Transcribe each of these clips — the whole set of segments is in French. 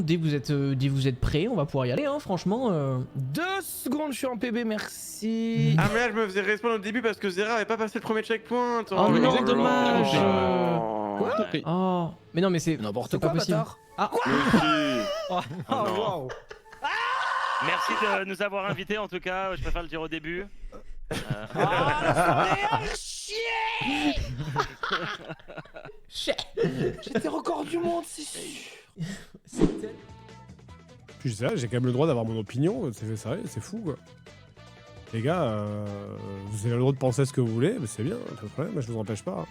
dès que vous êtes prêts, on va pouvoir y aller, hein, franchement. 2 secondes, je suis en PB, merci. Ah mais là je me faisais respawn au début parce que Zera avait pas passé le premier checkpoint. Oh non, exactement. dommage. Oh. Oh, mais non, mais c'est N'importe pas quoi, possible. bâtard. Ah, Oh non. Waouh. Merci de nous avoir invités en tout cas, je préfère le dire au début. J'étais record du monde, c'est sûr. Puis j'ai quand même le droit d'avoir mon opinion, c'est fou quoi. Les gars, vous avez le droit de penser ce que vous voulez, mais c'est bien, pas de problème, moi je vous empêche pas.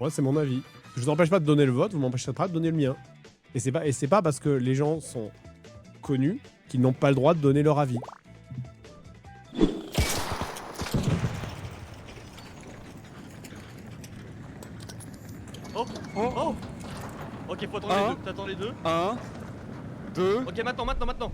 Moi c'est mon avis. Je vous empêche pas de donner le vote, vous m'empêcherez pas de donner le mien. Et c'est pas parce que les gens sont connus qu'ils n'ont pas le droit de donner leur avis. Oh. Ok, faut attendre les deux. T'attends les deux. 1, 2. Ok, maintenant.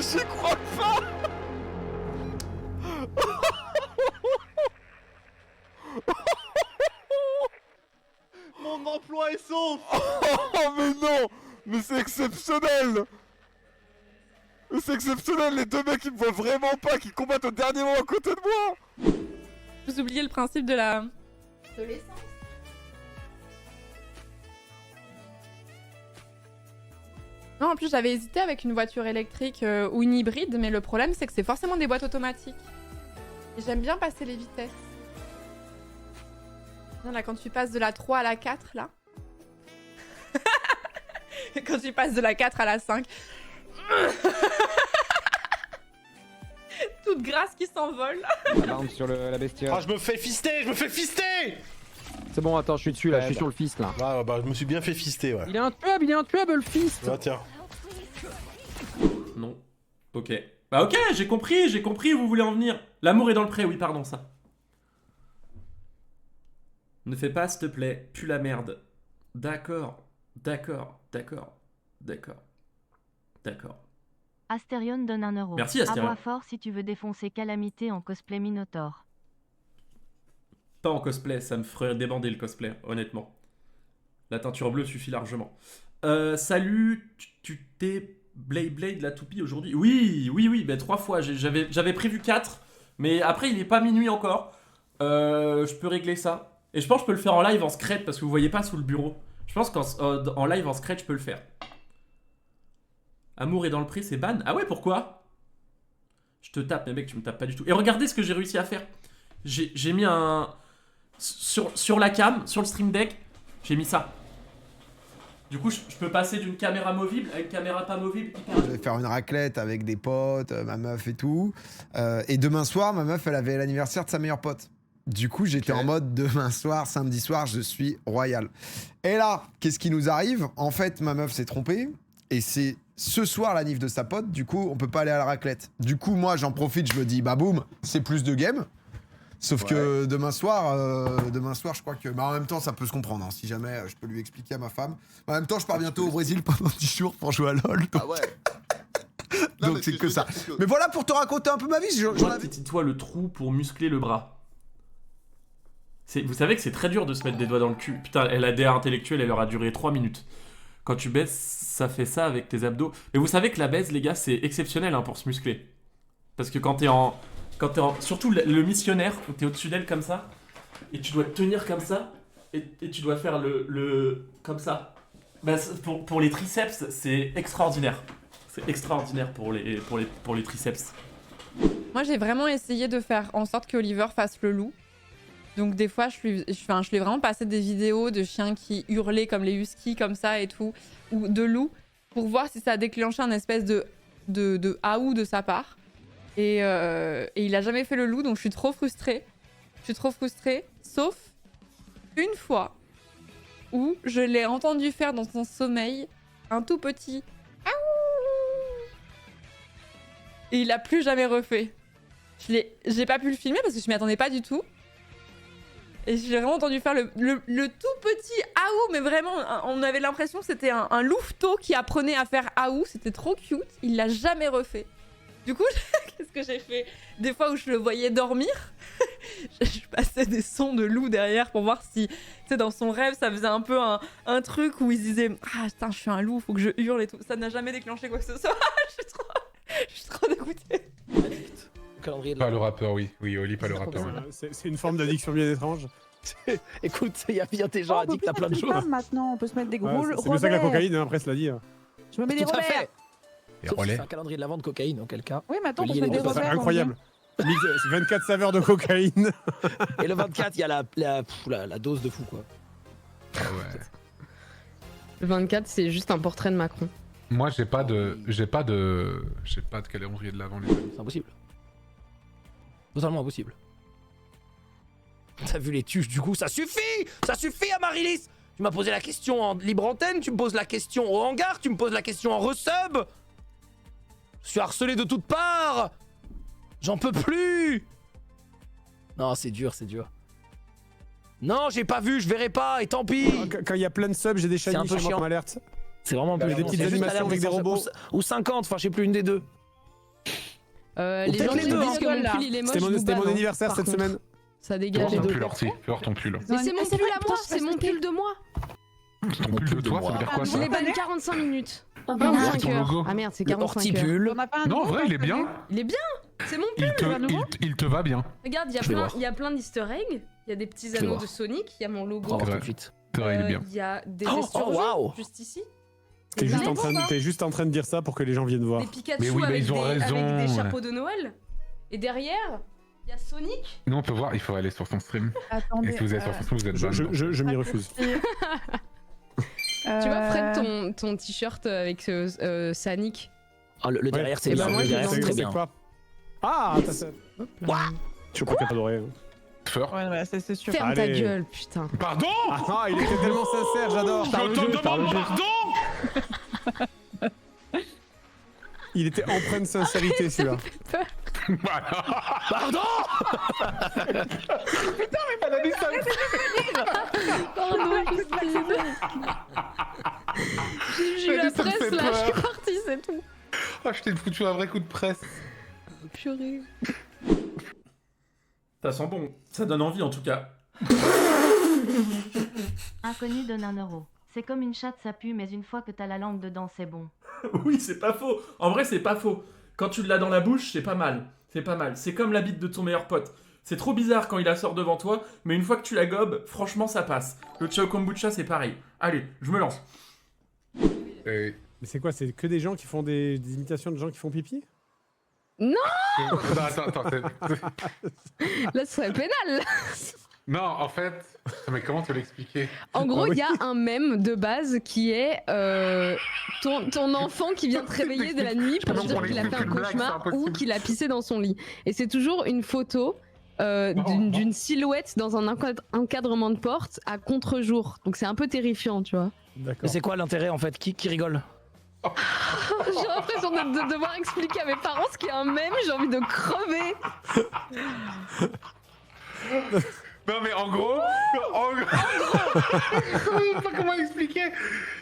J'y crois pas. Mon emploi est sauf. Oh mais non. Mais c'est exceptionnel. C'est exceptionnel, les deux mecs qui me voient vraiment pas, qui combattent au dernier moment à côté de moi. Vous oubliez le principe de la... De l'essence. Non, en plus j'avais hésité avec une voiture électrique ou une hybride, mais le problème c'est que c'est forcément des boîtes automatiques. Et j'aime bien passer les vitesses. Non, là, quand tu passes de la 3 à la 4, là. Quand tu passes de la 4 à la 5. Toute grâce qui s'envole. Alarme sur la bestiole. Ah, je me fais fister. C'est bon, attends, je suis dessus là, je suis sur le fist là. Ah bah, je me suis bien fait fister, ouais. Il est intuable le fist. Ah, tiens. Non. Ok. Bah ok, j'ai compris où vous voulez en venir. L'amour est dans le pré, oui, pardon, ça. Ne fais pas, s'il te plaît. Pue la merde. D'accord. Asterion donne 1 euro. Merci, Asterion. Aboie fort si tu veux défoncer Calamité en cosplay Minotaur. Pas en cosplay, ça me ferait débander le cosplay, honnêtement. La teinture bleue suffit largement. Salut, tu t'es Blade la toupie aujourd'hui? Oui, ben 3 fois. J'avais prévu 4, mais après il est pas minuit encore. Je peux régler ça. Et je pense que je peux le faire en live en secret parce que vous voyez pas sous le bureau. Je pense qu'en live en secret je peux le faire. Amour est dans le prix, c'est ban. Ah ouais, pourquoi? Je te tape, mais mec, tu me tapes pas du tout. Et regardez ce que j'ai réussi à faire. J'ai mis un... Sur la cam, sur le stream deck, j'ai mis ça. Du coup, je peux passer d'une caméra movible à une caméra pas movible. Je vais faire une raclette avec des potes, ma meuf et tout. Et demain soir, ma meuf, elle avait l'anniversaire de sa meilleure pote. Du coup, j'étais en mode demain soir, samedi soir, je suis royal. Et là, qu'est-ce qui nous arrive? En fait, ma meuf s'est trompée. Et c'est ce soir la nif de sa pote. Du coup, on peut pas aller à la raclette. Du coup, moi, j'en profite, je me dis, bah boum, c'est plus de game. Sauf que demain soir, je crois que... Bah, en même temps, ça peut se comprendre. Hein, si jamais je peux lui expliquer à ma femme. En même temps, je pars bientôt au Brésil pendant 10 jours pour jouer à LoL. Donc... Ah ouais. Donc c'est que ça. Mais voilà pour te raconter un peu ma vie. Toi le trou pour muscler le bras. Vous savez que c'est très dur de se mettre des doigts dans le cul. Putain, la DA intellectuelle, elle aura duré 3 minutes. Quand tu baisses, ça fait ça avec tes abdos. Et vous savez que la baisse, les gars, c'est exceptionnel hein, pour se muscler. Parce que quand t'es en... Surtout le missionnaire, où t'es au-dessus d'elle comme ça, et tu dois te tenir comme ça, et tu dois faire comme ça. Bah, pour les triceps, c'est extraordinaire. C'est extraordinaire pour les triceps. Moi, j'ai vraiment essayé de faire en sorte que Oliver fasse le loup. Donc des fois, je lui ai vraiment passé des vidéos de chiens qui hurlaient comme les huskies, comme ça et tout, ou de loups, pour voir si ça a déclenché un espèce de aou de sa part. Et il a jamais fait le loup, donc je suis trop frustrée. Sauf une fois où je l'ai entendu faire dans son sommeil un tout petit aou. Et il a plus jamais refait. J'ai pas pu le filmer parce que je m'y attendais pas du tout. Et j'ai vraiment entendu faire le tout petit aou, mais vraiment, on avait l'impression que c'était un louveteau qui apprenait à faire aou. C'était trop cute. Il l'a jamais refait. Du coup, qu'est-ce que j'ai fait? Des fois où je le voyais dormir, je passais des sons de loup derrière pour voir si, tu sais, dans son rêve, ça faisait un peu un truc où il se disait « Ah, putain, je suis un loup, faut que je hurle et tout. » Ça n'a jamais déclenché quoi que ce soit. Je suis trop dégoûtée. Calendrier de Pas le rappeur, oui. Oui, Oli, pas le rappeur. C'est une forme d'addiction bien étrange. Écoute, il y a bien des gens addicts à plein de choses. Maintenant, on peut se mettre des Ouais, gros c'est mieux ça que la cocaïne, hein, après cela dit. Je me mets des Tout à revers. fait. Et Sauf si relais. c'est un calendrier de la vente de cocaïne, en quel cas. Oui, mais attends, on peut se Lier mettre les des deux, C'est revers. incroyable. 24 saveurs de cocaïne. Et le 24, il y a la dose de fou, quoi. Ah ouais. Le 24, c'est juste un portrait de Macron. Moi, j'ai pas de calendrier de l'avant, les amis. C'est impossible. Totalement impossible. T'as vu les tuches, du coup, ça suffit! Ça suffit, Amaryllis! Tu m'as posé la question en libre antenne, tu me poses la question au hangar, tu me poses la question en resub! Je suis harcelé de toutes parts! J'en peux plus! Non, c'est dur, c'est dur. Non, j'ai pas vu, je verrai pas, et tant pis! Quand il y a plein de subs, j'ai des C'est un shiny peu chez moi chiant. comme alerte. C'est vraiment un peu Il y a des petites C'est juste animations avec des alerte robots. Ou 50, enfin, je sais plus, une des deux. Les peut-être gens les qui deux, me hein. disent que mon pull il est moche, C'était je vous mon banne, hein, anniversaire par cette contre. semaine. Ça Fais dégage. voir ton pull, Orsi. Fais voir ton pull. Mais c'est mon pull à moi, c'est mon pull de moi. Ton pull de toi, ça veut dire quoi, Je ça? l'ai banni 45 minutes. Ah, 45 ton heures. logo. Ah merde, c'est Le 45 heures. hortipull. Non, en vrai, il est bien. Il est bien. C'est mon pull, Il te va bien. Regarde, Je vais voir. il y a plein d'easter eggs. Il y a des petits Je vais anneaux voir. de Sonic, il y a mon logo. On va voir Ouais. tout de suite. C'est vrai, il est bien. Il y a des Oh, esturgeons, waouh. juste ici. T'es Des juste en train de dire ça pour que les gens viennent voir. Des Pikachu Mais oui, bah, avec, ils ont avec raison, des ouais. chapeaux de Noël. Et derrière, il y a Sonic. Nous, on peut voir, il faut aller sur son stream. Attendez. Et si vous êtes sur son stream, vous êtes ban. Je m'y refuse. Tu vois, Fred, ton t-shirt avec Sonic. Ah, le derrière, c'est Et bien. bah, moi, Le je derrière, l'ai c'est très C'est bien. quoi? Ah, t'as ça. Je crois qu'elle a adoré. Feur. Ouais, c'est sûr. Ferme ta Allez. gueule, putain. Pardon! Ah, il était tellement sincère, j'adore. Je te demande pardon! Il était empreint de sincérité celui-là. Pardon! Pardon, j'ai eu la Ça me fait presse là, je suis peur. partie, c'est tout. Ah, je t'ai foutu un vrai coup de presse. Purée. Ça sent bon. Ça donne envie en tout cas. Inconnu donne 1 euro. C'est comme une chatte, ça pue, mais une fois que t'as la langue dedans, c'est bon. Oui, c'est pas faux. En vrai, c'est pas faux. Quand tu l'as dans la bouche, c'est pas mal. C'est pas mal. C'est comme la bite de ton meilleur pote. C'est trop bizarre quand il la sort devant toi, mais une fois que tu la gobes, franchement, ça passe. Le Chao Kombucha, c'est pareil. Allez, je me lance. Mais c'est quoi? C'est que des gens qui font des imitations de gens qui font pipi? Non! Attends, Là, ce serait pénal. Non, en fait... Mais comment te l'expliquer? En gros, Ah oui. il y a un mème de base qui est ton enfant qui vient te réveiller de la nuit pour Non, dire on qu'il a fait explique un une blague, cauchemar c'est ou impossible. qu'il a pissé dans son lit. Et c'est toujours une photo d'une silhouette dans un encadrement de porte à contre-jour. Donc c'est un peu terrifiant, tu vois. D'accord. Mais c'est quoi l'intérêt en fait? Qui rigole? J'ai l'impression de devoir expliquer à mes parents ce qu'est un mème, j'ai envie de crever. Non mais en gros... Je sais pas comment expliquer.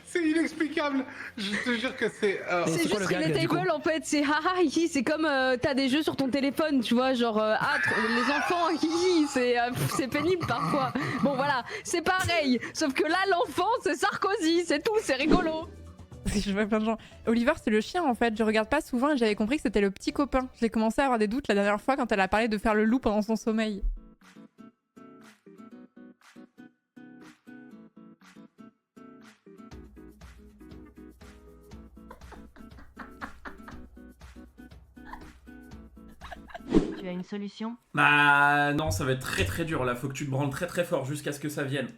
C'est inexplicable. Je te jure que c'est... C'est juste relatable en fait, c'est haha hihi, c'est comme t'as des jeux sur ton téléphone, tu vois, genre les enfants hihi, c'est pénible parfois. Bon voilà, c'est pareil, sauf que là l'enfant c'est Sarkozy, c'est tout, c'est rigolo. Je vois plein de gens. Oliver, c'est le chien en fait. Je regarde pas souvent et j'avais compris que c'était le petit copain. J'ai commencé à avoir des doutes la dernière fois quand elle a parlé de faire le loup pendant son sommeil. Tu as une solution? Bah non, ça va être très très dur là. Faut que tu te branles très très fort jusqu'à ce que ça vienne.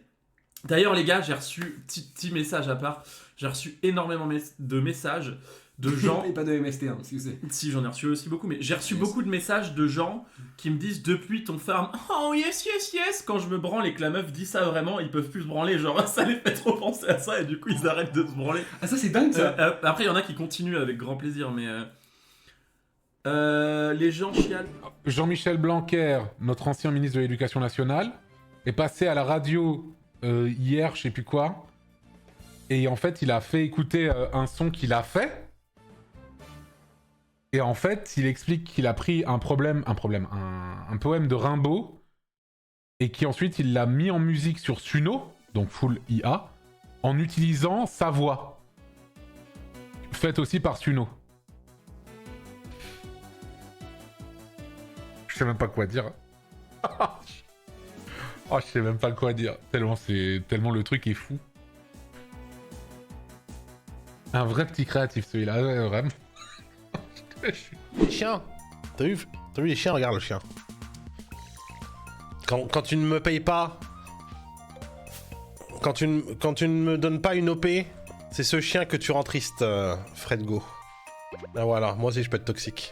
D'ailleurs les gars, j'ai reçu, petit message à part, j'ai reçu énormément de messages de gens... Et pas de MST, hein, si vous savez. Si, j'en ai reçu aussi beaucoup, mais j'ai reçu beaucoup de messages de gens qui me disent depuis ton farm, oh yes yes yes, quand je me branle et que la meuf dit ça vraiment, ils peuvent plus se branler, genre ça les fait trop penser à ça et du coup ils arrêtent de se branler. Ah ça c'est dingue ça. Après il y en a qui continuent avec grand plaisir, mais les gens chialent. Jean-Michel Blanquer, notre ancien ministre de l'Éducation nationale, est passé à la radio hier, je sais plus quoi. Et en fait, il a fait écouter un son qu'il a fait. Et en fait, il explique qu'il a pris un poème de Rimbaud. Et qu'ensuite, il l'a mis en musique sur Suno, donc full IA, en utilisant sa voix. Faite aussi par Suno. Je sais même pas quoi dire. Oh, je sais même pas quoi dire. Tellement le truc est fou. Un vrai petit créatif celui-là, ouais, vraiment. Les chiens. T'as vu les chiens? Regarde le chien. Quand tu ne me payes pas, quand tu ne me donnes pas une OP, c'est ce chien que tu rends triste, Fredgo. Ah voilà, moi aussi je peux être toxique.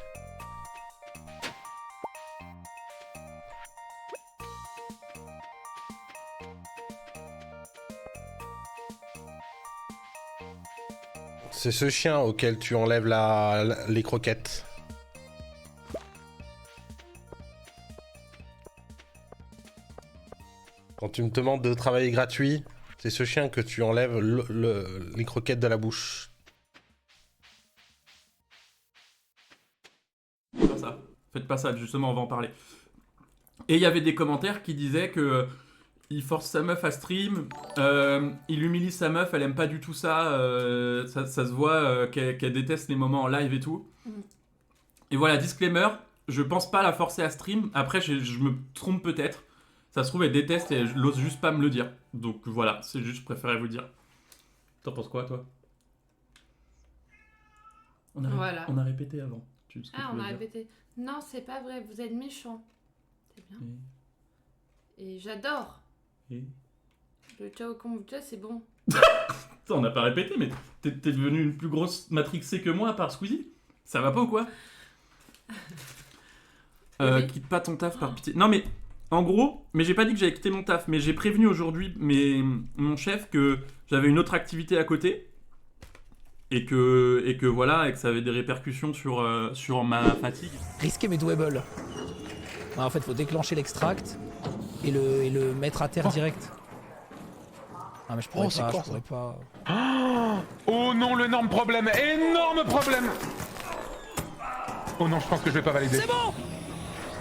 C'est ce chien auquel tu enlèves les croquettes. Quand tu me demandes de travailler gratuit, c'est ce chien que tu enlèves les croquettes de la bouche. Pas ça. Faites pas ça, justement, on va en parler. Et il y avait des commentaires qui disaient que il force sa meuf à stream, il humilie sa meuf, elle aime pas du tout ça, ça se voit qu'elle déteste les moments en live et tout. Et voilà, disclaimer, je pense pas la forcer à stream, après je me trompe peut-être, ça se trouve elle déteste et elle n'ose juste pas me le dire. Donc voilà, c'est juste, je préférais vous le dire. T'en penses quoi toi? On a répété avant. On a répété. Non, c'est pas vrai, vous êtes méchant. C'est bien. Et j'adore. Le ciao kombucha, c'est bon. On n'a pas répété, mais t'es devenu une plus grosse matrixée que moi par Squeezie. Ça va pas ou quoi? Quitte pas ton taf par pitié. Non mais, en gros, mais j'ai pas dit que j'avais quitté mon taf, mais j'ai prévenu aujourd'hui mon chef que j'avais une autre activité à côté. Et que voilà, et que ça avait des répercussions sur ma fatigue. Risquer mes douables. En fait, faut déclencher l'extract et le mettre à terre direct. Ah mais je pourrais pas. Oh non, l'énorme problème. Énorme problème. Oh non, je pense que je vais pas valider. C'est bon.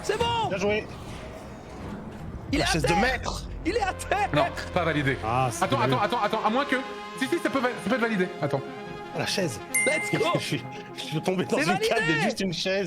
C'est bon. Bien joué. Il est à terre. De maître. Il est à terre. Non, pas validé. Attends, à moins que... Si, ça peut être validé. Attends. La chaise. Let's go. Je suis tombé dans une cale de juste une chaise.